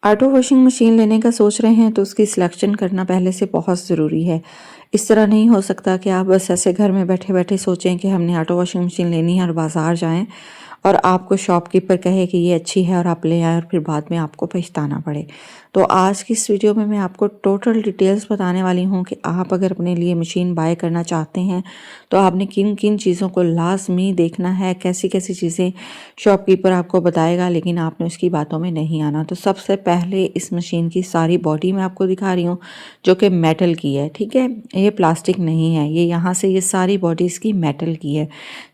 Auto washing machine लेने का सोच रहे हैं तो उसकी सिलेक्शन करना पहले से बहुत ज़रूरी है। इस तरह नहीं हो सकता कि आप बस ऐसे घर में बैठे बैठे सोचें कि हमने ऑटो वॉशिंग मशीन लेनी है और बाज़ार जाएं और आपको शॉपकीपर कहे कि ये अच्छी है और आप ले आएँ और फिर बाद में आपको पछताना पड़े। तो आज की इस वीडियो में मैं आपको टोटल डिटेल्स बताने वाली हूँ कि आप अगर अपने लिए मशीन बाय करना चाहते हैं तो आपने किन किन चीज़ों को लाजमी देखना है, कैसी कैसी चीज़ें शॉपकीपर आपको बताएगा, लेकिन आपने उसकी बातों में नहीं आना। तो सबसे पहले इस मशीन की सारी बॉडी मैं आपको दिखा रही हूँ जो कि मेटल की है, ठीक है। ये प्लास्टिक नहीं है, ये यहाँ से ये सारी बॉडी इसकी मेटल की है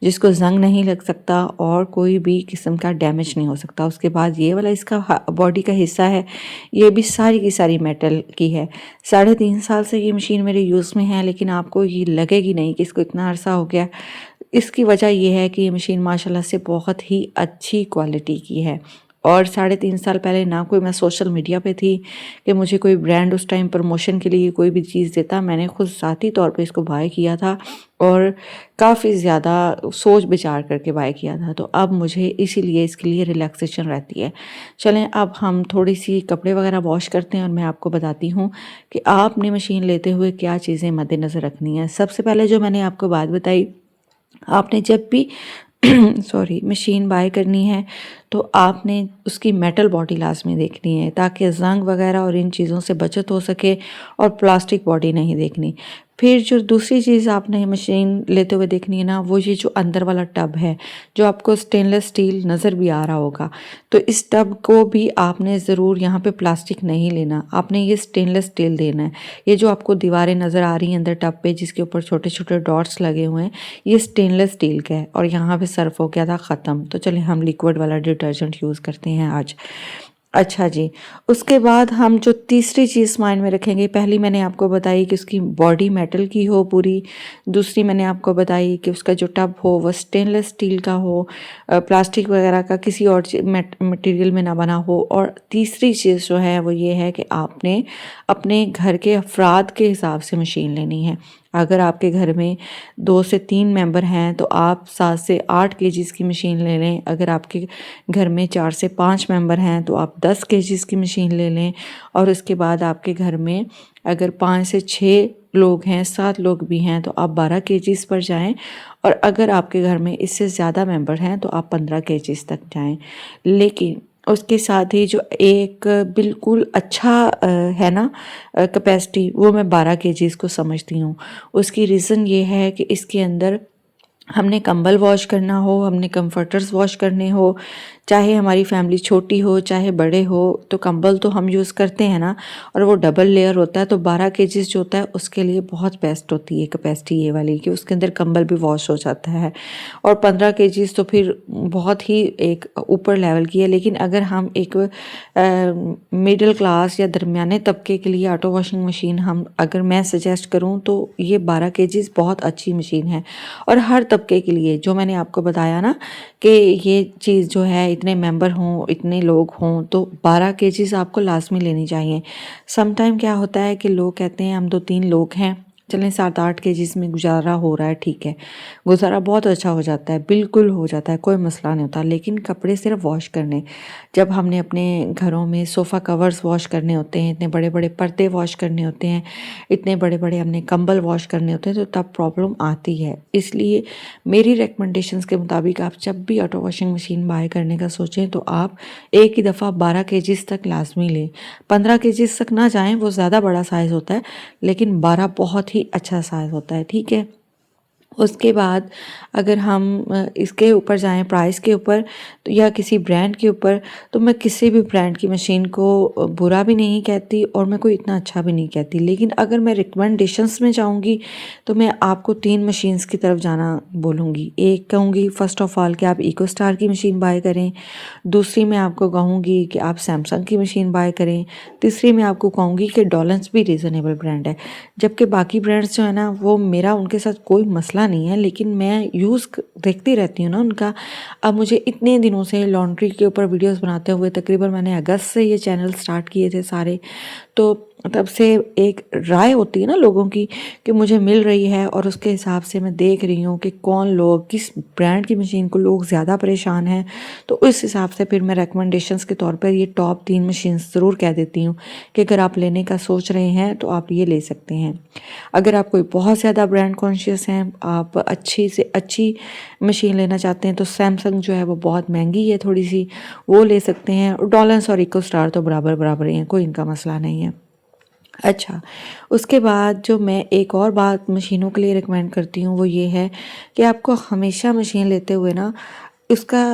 जिसको जंग नहीं लग सकता और कोई भी किस्म का डैमेज नहीं हो सकता। उसके बाद ये वाला इसका बॉडी का हिस्सा है, ये भी सारी की सारी मेटल की है। 3.5 साल से ये मशीन मेरे यूज़ में है, लेकिन आपको ये लगेगी नहीं कि इसको इतना अरसा हो गया। इसकी वजह ये है कि ये मशीन माशाल्लाह से बहुत ही अच्छी क्वालिटी की है। और 3.5 साल पहले ना कोई मैं सोशल मीडिया पे थी कि मुझे कोई ब्रांड उस टाइम प्रमोशन के लिए कोई भी चीज़ देता। मैंने खुद ज़ाती तौर पे इसको बाय किया था और काफ़ी ज़्यादा सोच विचार करके बाय किया था। तो अब मुझे इसीलिए इसके लिए रिलैक्सेशन रहती है। चलें अब हम थोड़ी सी कपड़े वगैरह वॉश करते हैं और मैं आपको बताती हूँ कि आपने मशीन लेते हुए क्या चीज़ें मद्देनज़र रखनी है। सबसे पहले जो मैंने आपको बात बताई, आपने जब भी सॉरी मशीन बाय करनी है तो आपने उसकी मेटल बॉडी लाजमी देखनी है ताकि जंग वगैरह और इन चीज़ों से बचत हो सके, और प्लास्टिक बॉडी नहीं देखनी। फिर जो दूसरी चीज़ आपने मशीन लेते हुए देखनी है ना, वो ये जो अंदर वाला टब है जो आपको स्टेनलेस स्टील नज़र भी आ रहा होगा, तो इस टब को भी आपने ज़रूर, यहाँ पे प्लास्टिक नहीं लेना, आपने ये स्टेनलेस स्टील देना है। ये जो आपको दीवारें नज़र आ रही हैं अंदर टब पे जिसके ऊपर छोटे छोटे डॉट्स लगे हुए हैं, ये स्टेनलेस स्टील का है और यहाँ पे सर्फ हो गया था ख़त्म। तो चलिए हम लिक्विड वाला डिटर्जेंट यूज़ करते हैं आज। अच्छा जी, उसके बाद हम जो तीसरी चीज़ माइंड में रखेंगे, पहली मैंने आपको बताई कि उसकी बॉडी मेटल की हो पूरी, दूसरी मैंने आपको बताई कि उसका जो टब हो वो स्टेनलेस स्टील का हो, प्लास्टिक वगैरह का किसी और मटेरियल में ना बना हो, और तीसरी चीज़ जो है वो ये है कि आपने अपने घर के अफराद के हिसाब से मशीन लेनी है। अगर आपके घर में 2 से 3 मेंबर हैं तो आप 7 से 8 केजीज़ की मशीन ले लें। अगर आपके घर में 4 से 5 मेंबर हैं तो आप 10 केजीज़ की मशीन ले लें। और उसके बाद आपके घर में अगर 5 से 6 लोग हैं, 7 लोग भी हैं, तो आप 12 केजीज़ पर जाएं। और अगर आपके घर में इससे ज़्यादा मेंबर हैं तो आप 15 केजीज़ तक जाएं। लेकिन उसके साथ ही जो एक बिल्कुल अच्छा है ना कैपेसिटी, वो मैं 12 केजीज़ को समझती हूँ। उसकी रीज़न ये है कि इसके अंदर हमने कंबल वॉश करना हो, हमने कंफर्टर्स वॉश करने हो, चाहे हमारी फैमिली छोटी हो चाहे बड़े हो, तो कंबल तो हम यूज़ करते हैं ना, और वो डबल लेयर होता है। तो 12 केजीज़ जो होता है उसके लिए बहुत बेस्ट होती है कैपेसिटी ये वाली कि उसके अंदर कंबल भी वॉश हो जाता है। और 15 केजीज़ तो फिर बहुत ही एक ऊपर लेवल की है। लेकिन अगर हम एक मिडिल क्लास या दरमियाने तबके के लिए ऑटो वॉशिंग मशीन हम अगर मैं सजेस्ट करूँ तो ये 12 केजीज़ बहुत अच्छी मशीन है। और हर तबके के लिए जो मैंने आपको बताया ना कि ये चीज़ जो है इतने मेंबर हों, इतने लोग हों, तो 12 केजीज़ आपको लाज़मी लेनी चाहिए। सम टाइम क्या होता है कि लोग कहते हैं हम 2-3 लोग हैं, चलें 7-8 केजीज़ में गुजारा हो रहा है, ठीक है। गुजारा बहुत अच्छा हो जाता है, बिल्कुल हो जाता है, कोई मसला नहीं होता। लेकिन कपड़े सिर्फ वॉश करने, जब हमने अपने घरों में सोफ़ा कवर्स वॉश करने होते हैं, इतने बड़े बड़े पर्दे वॉश करने होते हैं, इतने बड़े बड़े हमने कंबल वॉश करने होते हैं, तो तब प्रॉब्लम आती है। इसलिए मेरी रिकमेंडेशंस के मुताबिक आप जब भी ऑटो वॉशिंग मशीन बाय करने का सोचें तो आप एक ही दफ़ा 12 केजीज़ तक लाजमी लें। 15 केजीज़ तक ना जाएं, वो ज़्यादा बड़ा साइज़ होता है, लेकिन 12 बहुत ही अच्छा साइज़ होता है, ठीक है। उसके बाद अगर हम इसके ऊपर जाएँ प्राइस के ऊपर, तो या किसी ब्रांड के ऊपर, तो मैं किसी भी ब्रांड की मशीन को बुरा भी नहीं कहती और मैं कोई इतना अच्छा भी नहीं कहती। लेकिन अगर मैं रिकमेंडेशंस में जाऊँगी तो मैं आपको 3 मशीन्स की तरफ जाना बोलूँगी। एक कहूँगी फ़र्स्ट ऑफ़ ऑल कि आप इको स्टार की मशीन बाय करें। दूसरी मैं आपको कहूँगी कि आप सैमसंग की मशीन बाय करें। तीसरी मैं आपको कहूँगी कि डॉलन्स भी रीज़नेबल ब्रांड है। जबकि बाकी ब्रांड्स जो है ना, वो मेरा उनके साथ कोई मसला नहीं है, लेकिन मैं देखती रहती हूँ ना उनका। अब मुझे इतने दिनों से लॉन्ड्री के ऊपर वीडियोस बनाते हुए, तकरीबन मैंने अगस्त से ये चैनल स्टार्ट किए थे सारे, तो तब से एक राय होती है ना लोगों की कि मुझे मिल रही है, और उसके हिसाब से मैं देख रही हूँ कि कौन लोग किस ब्रांड की मशीन को लोग ज़्यादा परेशान हैं, तो उस हिसाब से फिर मैं रिकमेंडेशंस के तौर पर ये टॉप 3 मशीन ज़रूर कह देती हूँ कि अगर आप लेने का सोच रहे हैं तो आप ये ले सकते हैं। अगर आप कोई बहुत ज़्यादा ब्रांड कॉन्शियस हैं, आप अच्छी से अच्छी मशीन लेना चाहते हैं, तो सैमसंग जो है वो बहुत महंगी है थोड़ी सी, वो ले सकते हैं। और डॉलेंस और इको स्टार तो बराबर बराबर ही हैं, कोई इनका मसला नहीं है। अच्छा, उसके बाद जो मैं एक और बात मशीनों के लिए रिकमेंड करती हूँ वो ये है कि आपको हमेशा मशीन लेते हुए ना उसका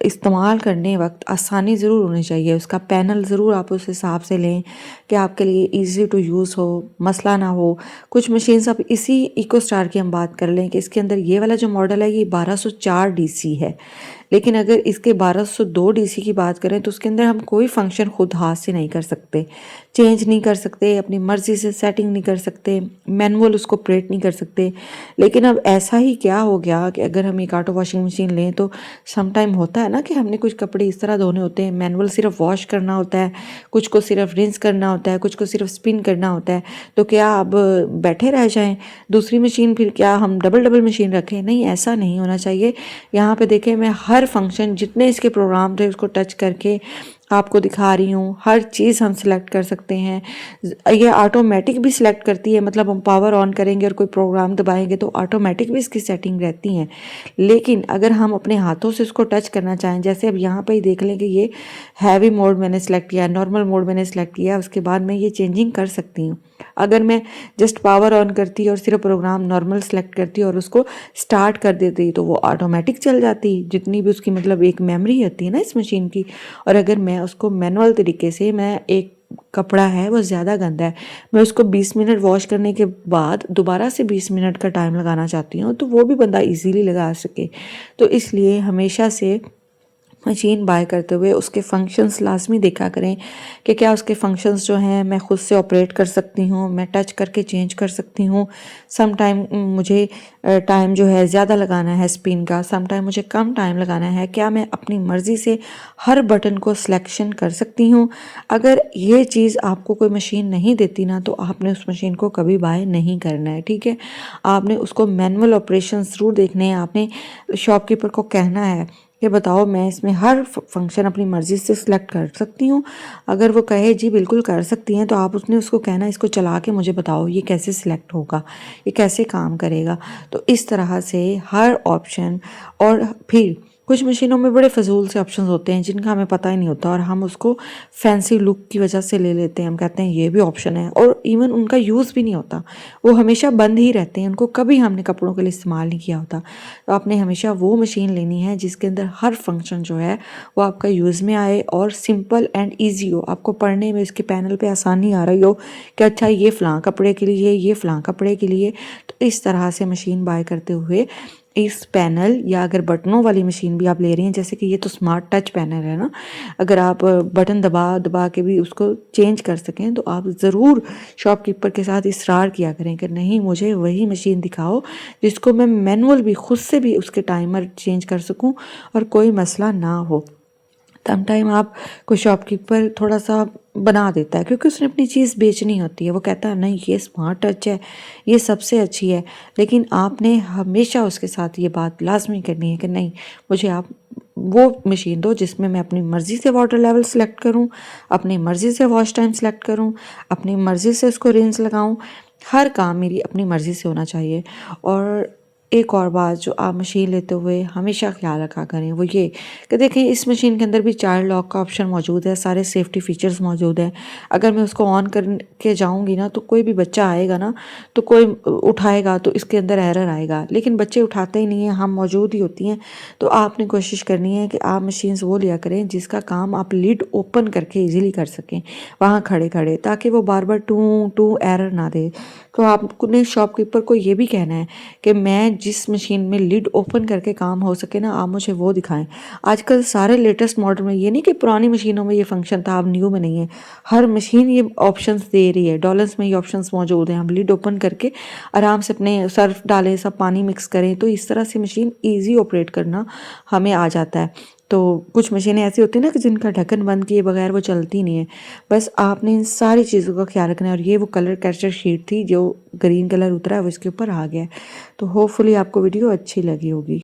इस्तेमाल करने वक्त आसानी ज़रूर होनी चाहिए। उसका पैनल ज़रूर आप उस हिसाब से लें कि आपके लिए ईज़ी टू यूज़ हो, मसला ना हो। कुछ मशीन्स अब इसी इको स्टार की हम बात कर लें कि इसके अंदर ये वाला जो मॉडल है ये 1204 डीसी है, लेकिन अगर इसके 1202 डीसी की बात करें तो उसके अंदर हम कोई फंक्शन खुद हाथ से नहीं कर सकते, चेंज नहीं कर सकते, अपनी मर्ज़ी से सेटिंग नहीं कर सकते, मैनुअल उसको ऑपरेट नहीं कर सकते। लेकिन अब ऐसा ही क्या हो गया कि अगर हम एक ऑटो वॉशिंग मशीन लें तो सम टाइम होता है ना कि हमने कुछ कपड़े इस तरह धोने होते हैं, मैनुअल सिर्फ वॉश करना होता है, कुछ को सिर्फ रिंस करना होता है, कुछ को सिर्फ स्पिन करना होता है। तो क्या अब बैठे रह जाएं, दूसरी मशीन फिर क्या हम डबल डबल मशीन रखें? नहीं, ऐसा नहीं होना चाहिए। यहाँ पे देखें, मैं हर फंक्शन जितने इसके प्रोग्राम थे उसको टच करके आपको दिखा रही हूँ। हर चीज़ हम सिलेक्ट कर सकते हैं। ये ऑटोमेटिक भी सिलेक्ट करती है, मतलब हम पावर ऑन करेंगे और कोई प्रोग्राम दबाएंगे तो ऑटोमेटिक भी इसकी सेटिंग रहती हैं। लेकिन अगर हम अपने हाथों से उसको टच करना चाहें, जैसे अब यहाँ पे ही देख लें कि ये हैवी मोड मैंने सेलेक्ट किया, नॉर्मल मोड मैंने सेलेक्ट किया, उसके बाद मैं ये चेंजिंग कर सकती हूँ। अगर मैं जस्ट पावर ऑन करती और सिर्फ प्रोग्राम नॉर्मल सेलेक्ट करती और उसको स्टार्ट कर देती तो वो ऑटोमेटिक चल जाती, जितनी भी उसकी मतलब एक मेमोरी होती है ना इस मशीन की। और अगर मैं उसको मैनुअल तरीके से, मैं एक कपड़ा है वो ज़्यादा गंदा है, मैं उसको 20 मिनट वॉश करने के बाद दोबारा से 20 मिनट का टाइम लगाना चाहती हूँ तो वो भी बंदा इजीली लगा सके। तो इसलिए हमेशा से मशीन बाय करते हुए उसके फंक्शंस लाजमी देखा करें कि क्या उसके फंक्शंस जो हैं मैं खुद से ऑपरेट कर सकती हूँ, मैं टच करके चेंज कर सकती हूँ। सम टाइम मुझे टाइम जो है ज़्यादा लगाना है स्पिन का, सम टाइम मुझे कम टाइम लगाना है, क्या मैं अपनी मर्ज़ी से हर बटन को सिलेक्शन कर सकती हूँ? अगर ये चीज़ आपको कोई मशीन नहीं देती ना तो आपने उस मशीन को कभी बाय नहीं करना है, ठीक है। आपने उसको मैनुअल ऑपरेशन ज़रूर देखने हैं। आपने शॉपकीपर को कहना है कि बताओ मैं इसमें हर फंक्शन अपनी मर्ज़ी से सिलेक्ट कर सकती हूँ? अगर वो कहे जी बिल्कुल कर सकती हैं तो आप उसने उसको कहना इसको चला के मुझे बताओ ये कैसे सिलेक्ट होगा, ये कैसे काम करेगा। तो इस तरह से हर ऑप्शन, और फिर कुछ मशीनों में बड़े फजूल से ऑप्शंस होते हैं जिनका हमें पता ही नहीं होता और हम उसको फैंसी लुक की वजह से ले लेते हैं। हम कहते हैं ये भी ऑप्शन है और इवन उनका यूज़ भी नहीं होता, वो हमेशा बंद ही रहते हैं, उनको कभी हमने कपड़ों के लिए इस्तेमाल नहीं किया होता। तो आपने हमेशा वो मशीन लेनी है जिसके अंदर हर फंक्शन जो है वो आपका यूज़ में आए और सिंपल एंड ईजी हो, आपको पढ़ने में इसके पैनल पे आसानी आ रही हो कि अच्छा ये फ़लाँ कपड़े के लिए, ये फ़लाँ कपड़े के लिए। तो इस तरह से मशीन बाय करते हुए इस पैनल, या अगर बटनों वाली मशीन भी आप ले रही हैं, जैसे कि ये तो स्मार्ट टच पैनल है ना, अगर आप बटन दबा दबा के भी उसको चेंज कर सकें तो आप ज़रूर शॉपकीपर के साथ इसरार किया करें कि नहीं मुझे वही मशीन दिखाओ जिसको मैं मैनुअल भी खुद से भी उसके टाइमर चेंज कर सकूं और कोई मसला ना हो। सम टाइम आप कोई शॉपकीपर थोड़ा सा बना देता है क्योंकि उसने अपनी चीज़ बेचनी होती है, वो कहता है नहीं ये स्मार्ट टच है, ये सबसे अच्छी है। लेकिन आपने हमेशा उसके साथ ये बात लाजमी करनी है कि नहीं मुझे आप वो मशीन दो जिसमें मैं अपनी मर्ज़ी से वाटर लेवल सेलेक्ट करूं, अपनी मर्ज़ी से वॉश टाइम सेलेक्ट करूं, अपनी मर्ज़ी से उसको रिंस लगाऊं। हर काम मेरी अपनी मर्ज़ी से होना चाहिए। और एक और बात जो आप मशीन लेते हुए हमेशा ख्याल रखा करें वो ये कि देखें इस मशीन के अंदर भी चाइल्ड लॉक का ऑप्शन मौजूद है, सारे सेफ्टी फीचर्स मौजूद हैं। अगर मैं उसको ऑन करके जाऊंगी ना तो कोई भी बच्चा आएगा ना तो कोई उठाएगा तो इसके अंदर एरर आएगा, लेकिन बच्चे उठाते ही नहीं हैं, हम मौजूद ही होती हैं। तो आपने कोशिश करनी है कि आप मशीन्स वो लिया करें जिसका काम आप लिड ओपन करके ईजिली कर सकें वहाँ खड़े खड़े, ताकि वो बार बार टू टू एरर ना दे। तो आपने शॉपकीपर को ये भी कहना है कि मैं जिस मशीन में लिड ओपन करके काम हो सके ना आप मुझे वो दिखाएं। आजकल सारे लेटेस्ट मॉडल में, ये नहीं कि पुरानी मशीनों में ये फंक्शन था अब न्यू में नहीं है, हर मशीन ये ऑप्शंस दे रही है। डॉलर्स में ये ऑप्शंस मौजूद हैं, हम लिड ओपन करके आराम से अपने सर्फ डालें, सब पानी मिक्स करें तो इस तरह से मशीन ईजी ऑपरेट करना हमें आ जाता है। तो कुछ मशीनें ऐसी होती हैं ना कि जिनका ढक्कन बंद किए बगैर वो चलती नहीं है। बस आपने इन सारी चीज़ों का ख्याल रखना है। और ये वो कलर कैप्चर शीट थी जो ग्रीन कलर उतरा है वो इसके ऊपर आ गया है। तो होपफुली आपको वीडियो अच्छी लगी होगी।